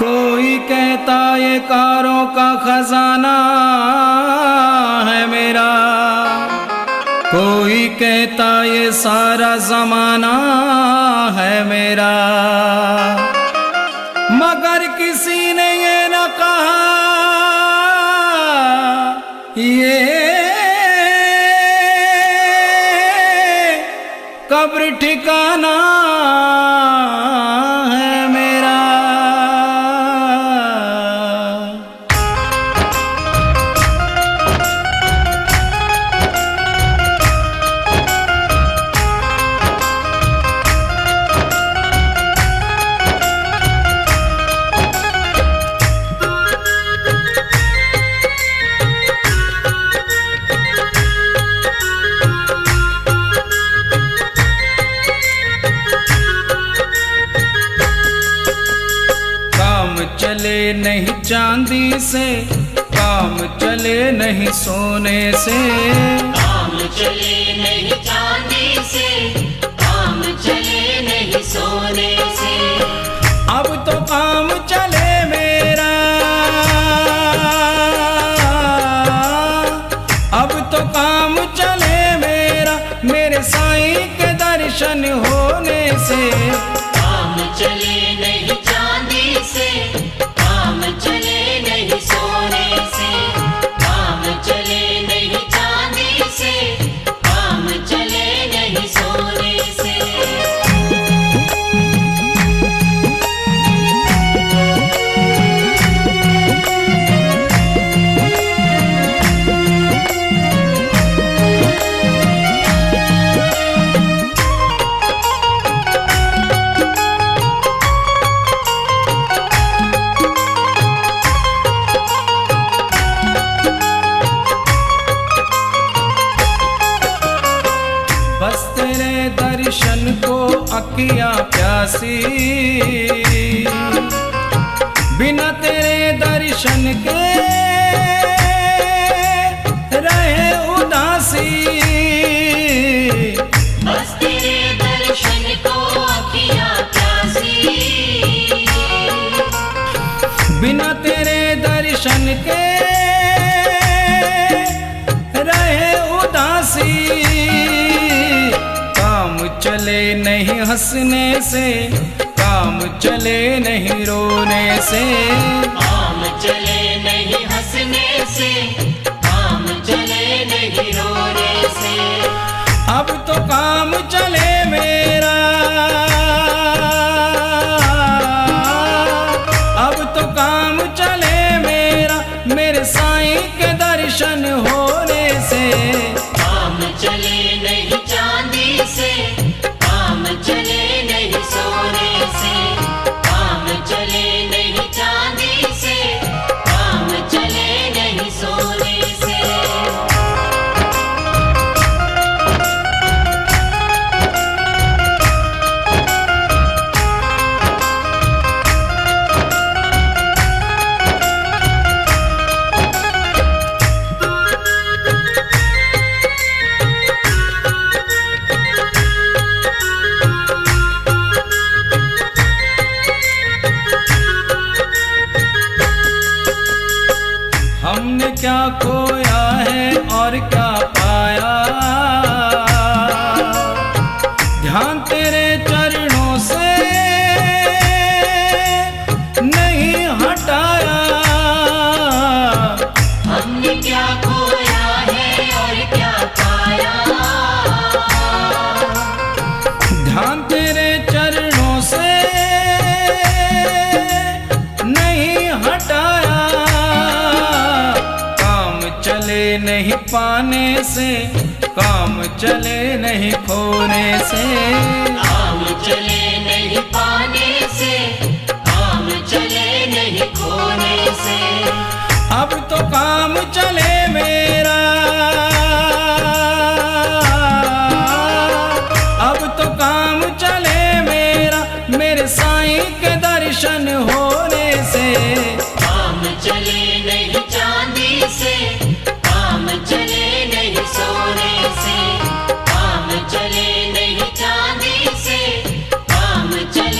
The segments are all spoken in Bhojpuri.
कोई कहता ये कारों का खजाना है मेरा, कोई कहता ये सारा जमाना है मेरा, मगर किसी ने ये न कहा ये कब्र ठिकाना है मेरा। चले नहीं चांदी से, काम चले नहीं सोने से, काम चले नहीं चांदी से, काम चले नहीं सोने से। अब तो काम चले मेरा, अब तो काम चले मेरा, मेरे साईं के दर्शन होने से। काम चले नहीं चांदी से, काम चले नहीं सोने से, काम चले नहीं चांदी से, काम चले नहीं सोने से। बस तेरे दर्शन को अखियां प्यासी, बिना तेरे दर्शन के रहे उदासी। बस तेरे दर्शन को अखियां प्यासी, बिना तेरे दर्शन के रहे उदासी। काम चले नहीं हंसने से, काम चले नहीं रोने से, काम चले नहीं हंसने से, काम चले नहीं रोने से। अब तो काम चले मेरा, अब तो काम चले मेरा, मेरे साईं के दर्शन होने से। काम चले नहीं चांदी से, काम चले नहीं सोने से, काम चले नहीं चांदी से, काम चले नहीं सोने से। हमने क्या खोया है और क्या पाया, ध्यान तेरे चरणों से नहीं हटाया। हमने क्या खोया है और क्या पाया, ध्यान तेरे चरणों से नहीं हटाया। काम चले नहीं पाने से, काम चले नहीं खोने से, काम चले नहीं पाने से, काम चले नहीं खोने से। अब तो काम चले मेरा, अब तो काम चले मेरा, मेरे साईं के दर्शन होने से। काम चले नहीं चांदी से, काम चले नहीं सोने से, काम चले नहीं चांदी से, काम चले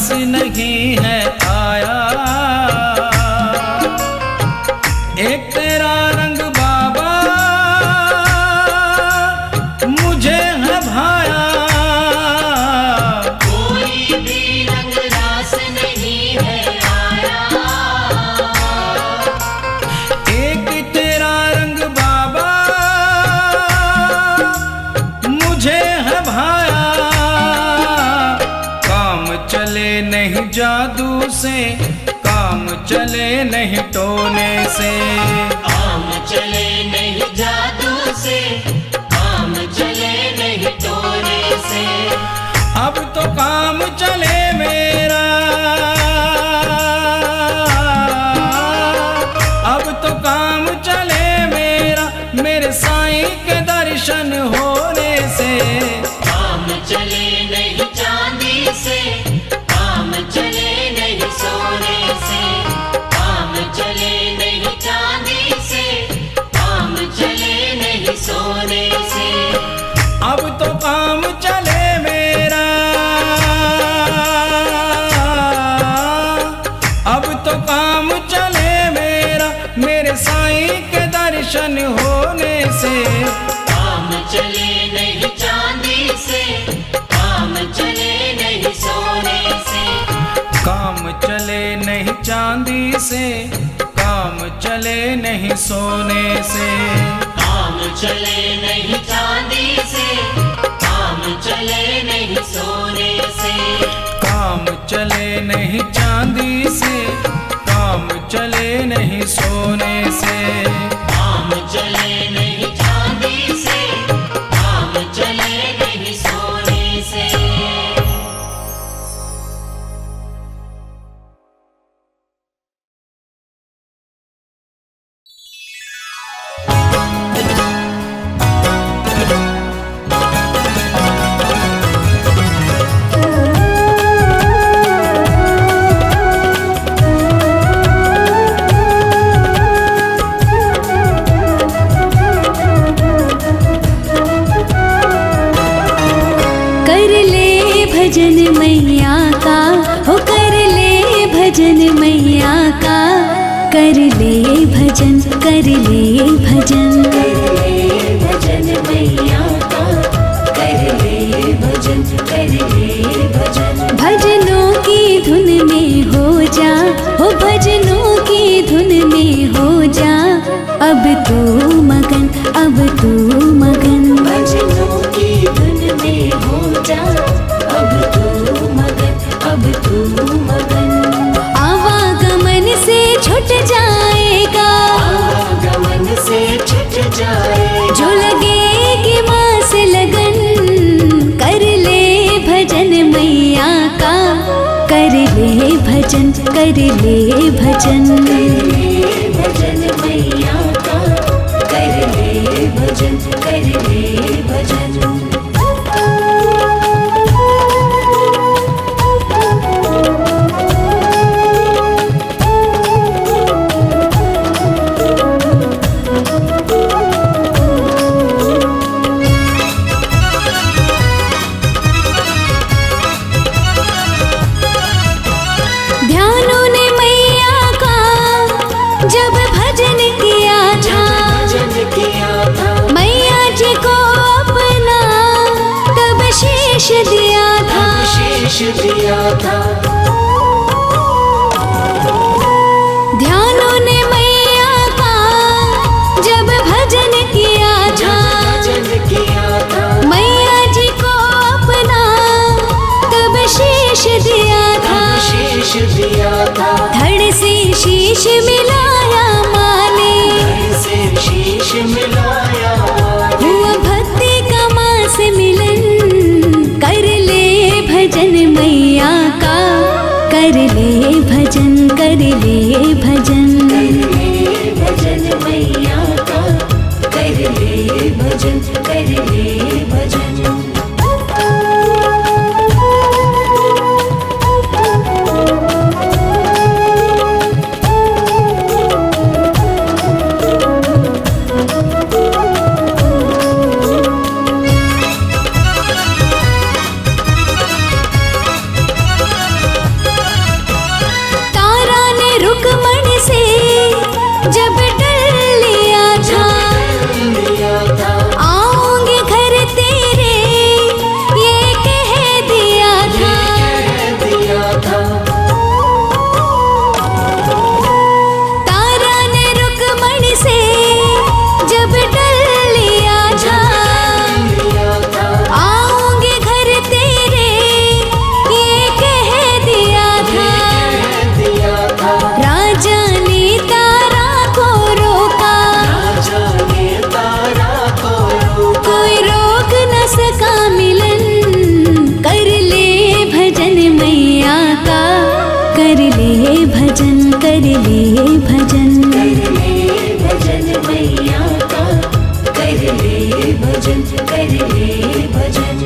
रस नहीं है आया। एक तेरा रंग बाबा मुझे है भाया। कोई भी रंग रास नहीं है आया। एक तेरा रंग बाबा मुझे है भाया। काम चले नहीं जादू से, काम चले नहीं टोने से। काम चले नहीं जादू से, काम चले नहीं टोने से। अब तो काम चले मेरा, अब तो काम चले मेरा, मेरे साईं के दर्शन होने से। काम चले नहीं चांदी से, काम चले नहीं सोने से। काम चले नहीं चांदी से, काम चले नहीं सोने से। अब तो काम चले मेरा, अब तो काम चले मेरा, मेरे साईं के दर्शन होने से। काम चले नहीं चांदी से, काम चले नहीं सोने से। काम चले नहीं चांदी से, काम चले नहीं सोने से। काम चले नहीं चांदी से, काम चले नहीं सोने से। काम चले नहीं चांदी से, काम चले नहीं सोने से। काम चले नहीं चांदी से, काम चले नहीं सोने से। कर ले भजन मैया का, हो कर ले भजन मैया का। कर ले भजन, कर ले भजन, कर ले भजन मैया का। कर ले भजन, कर ले भजन। भजनों की धुन में हो जा, हो भजनों की धुन में हो जा। अब तू मगन, अब तू मगन, भजनों की धुन में हो जा। अब तू मगन, अब तू मगन। आवागमन से छूट जाएगा, आवागमन से छूट जाएगा। जो लगेगी माँ से लगन, कर ले भजन मैया का। कर ले भजन, कर ले भजन, कर ले भजन मैया का। कर ले भजन, कर ले भजन। ध्यानों ने मैया का जब भजन किया था, मैया जी को अपना तब शीश दिया था, शीश दिया था। ध्यानों ने मैया का जब भजन किया था, मैया जी को अपना तब शीश दिया था, शीश दिया था। धड़ से शीश मिलाया माने, धड़ से शीश मिलाया। हुआ भक्ति का माँ से मिलन, कर ले भजन मैया का। कर ले भजन, कर ले भजन, कर ले भजन मैया का। कर ले भजन, कर ले भजन। कर ले भजन, कर ले भजन, कर ले भजन मैया का, कर ले भजन, कर ले भजन।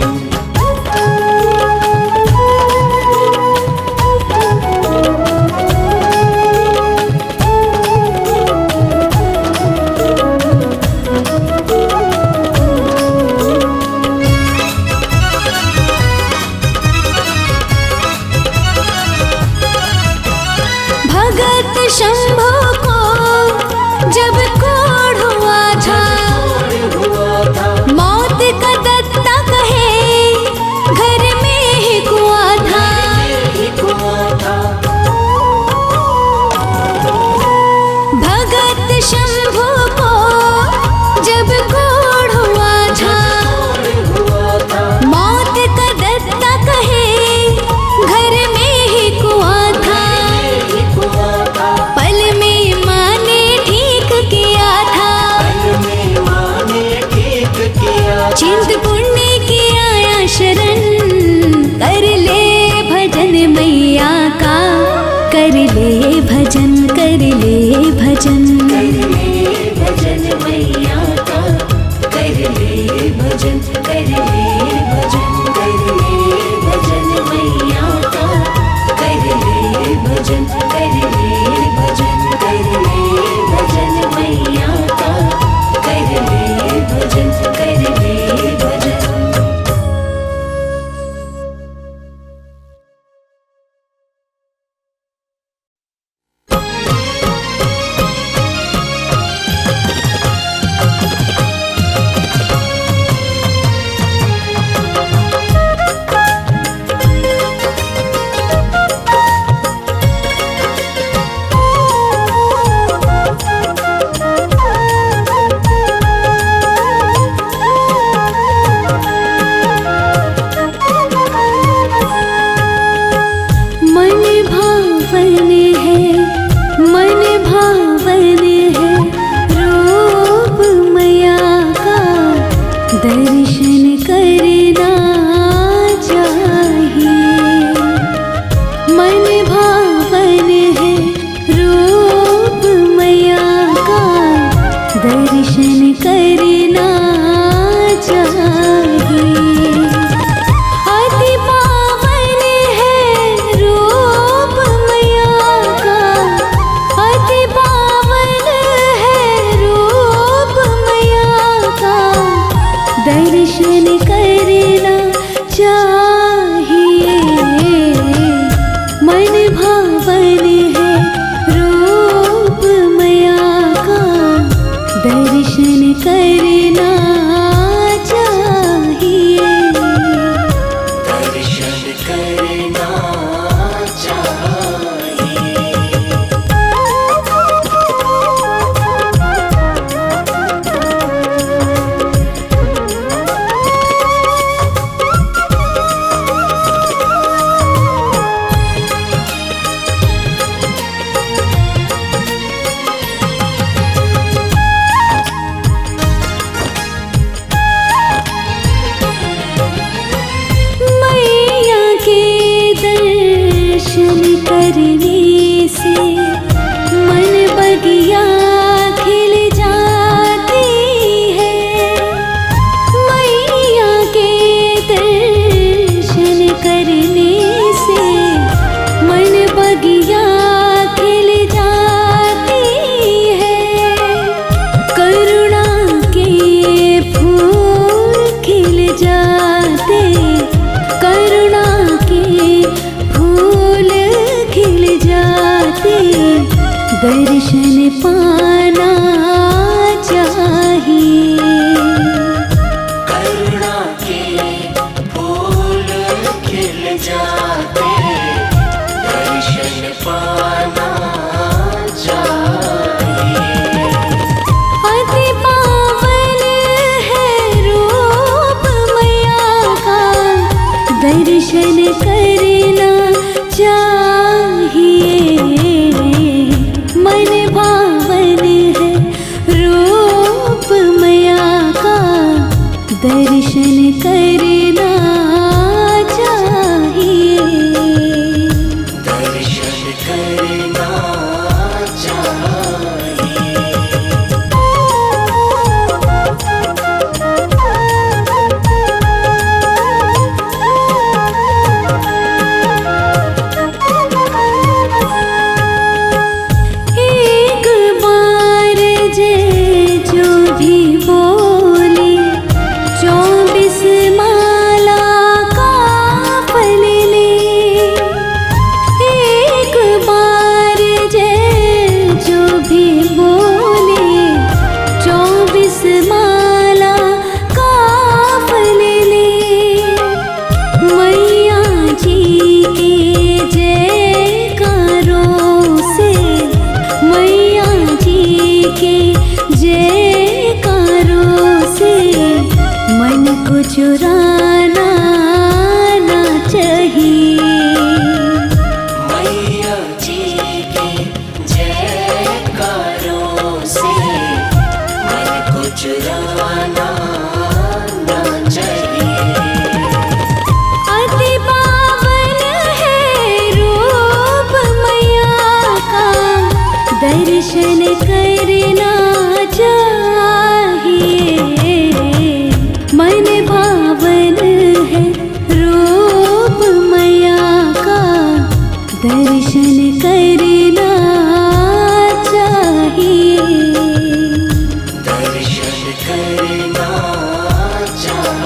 भगत शंभो को जब कोढ़ हुआ था, मौत का दत्ता कहे घर में ही कुआं था। भगत शंभो को जब कोढ़ हुआ था, मौत का दत्ता कहे घर में ही कुआं था। पल में माँ ने ठीक किया था, चिंतपूर्णी की आया शरण। कर ले भजन मैया का, कर ले भजन, कर ले भजन, कर ले भजन मैया का, कर ले भजन, कर ले भजन, कर ले भजन मैया का, कर ले भजन, कर ले भजन, कर ले भजन मैया का, कर ले भजन, कर ले भजन। मन भावन है, मन भावन है रूप मैया का, दर्शन करना चाहिए। मन भावन है रूप मैया का, दर्शन करना चाहिए। अति पावन है रूप मैया का, अति पावन है रूप मैया का, दर्शन करना चाहिए। मन भावन है रूप मैया का, दर्शन करना चाहिए। दर्शन करना चाहिए। मैया के दर्शन करने से मन बगिया खिल जाती है। मैया के दर्शन करने से मन बगिया खिल जाती है। करुणा के फूल खिल जाते, करुणा के फूल खिल जाते, दर्शन पाना चाहिए। करुणा के फूल खिल जाते, दर्शन पाना चाहिए। अति पावन है रूप मैया का, दर्शन करना चाहिए। मन भावन दर्शन करना चाहिए। दर्शन करना चाहिए।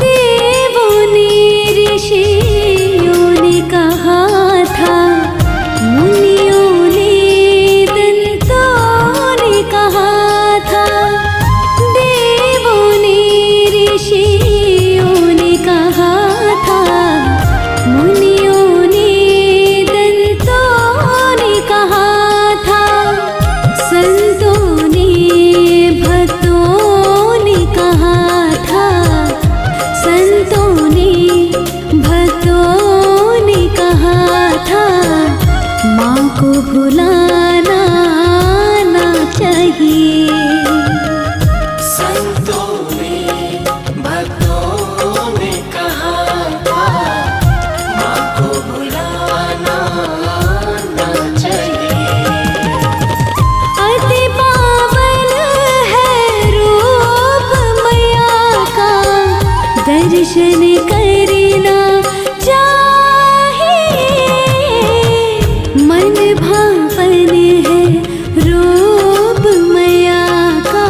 देवों ने ऋषियों ने कहा था, मुनियों ने दंतों ने कहा था। देवों ने ऋषियों ने कहा था, मुनियों ने दंतों ने कहा था। संतों ने भक्तों ने कहा था, संतों ने भक्तों ने कहा था। माँ को भुलाना ना चाहिए। संतों ने भक्तों ने कहा था, माँ को भुलाना ना चाहिए। अति पावन है रूप मैया का, दर्शन करना चाहिए। मन भावन है रूप मैया का,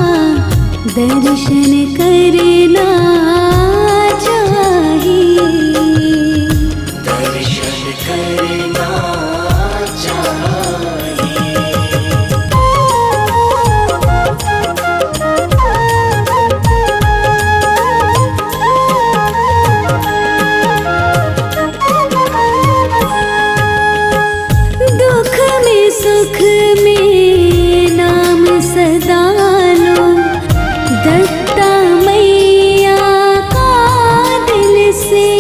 दर्शन करना चाहिए। दर्शन करना चाहिए। दुख में सुख में नाम सदा लो, दत्ता मैया का दिल से।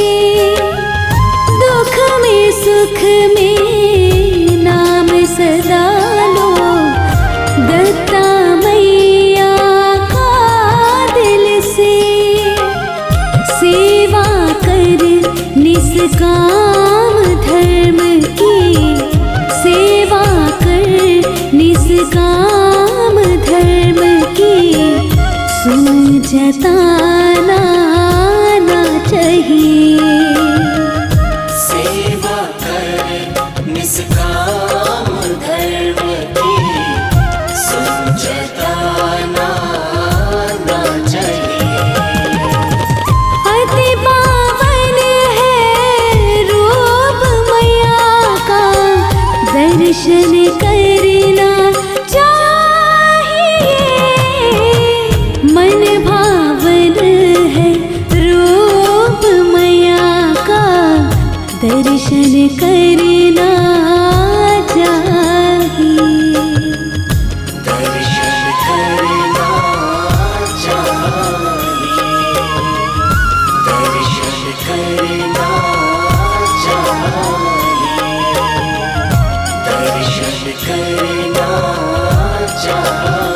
दुख में सुख में नाम सदा लो, दत्ता मैया का दिल से। सेवा कर निष्काम धर्म की, सेवा कर निष्काम धर्म की। सुन जताना ना चाहिए। सेवा कर निष्काम धर्म की, सुन जताना ना चाहिए। अति पावन है रूप मैया का, दर्शन करना चाहिए। मन भावन है रूप मैया का, दर्शन करना चाहिए। दर्शन करना चाहिए। दर्शन करना चाहिए। दर्शन करना चाहिए।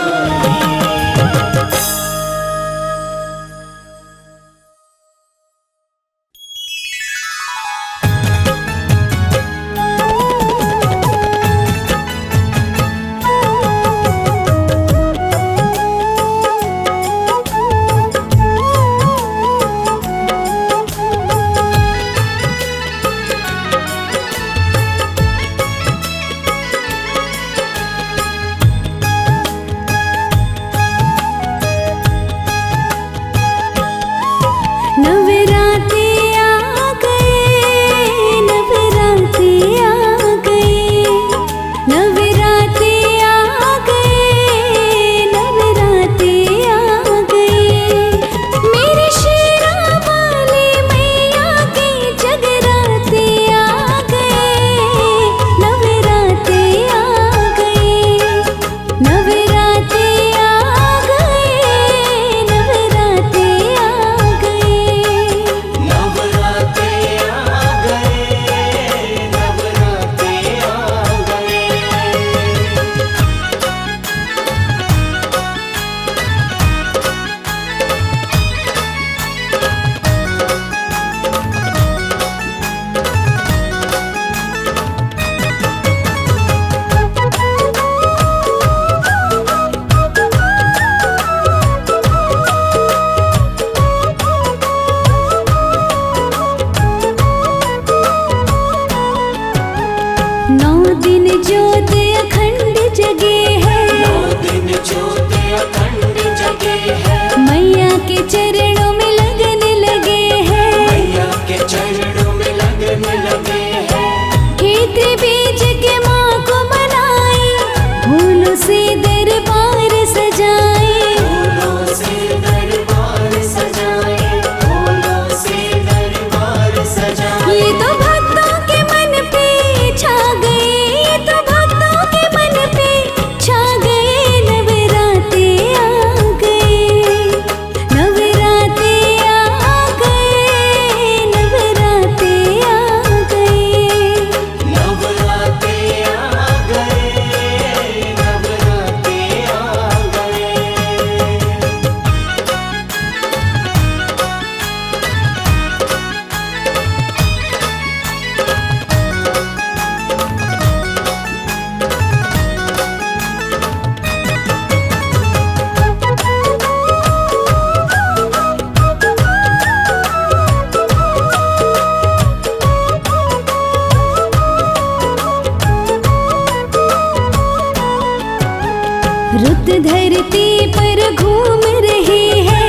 रुत धरती पर घूम रही है,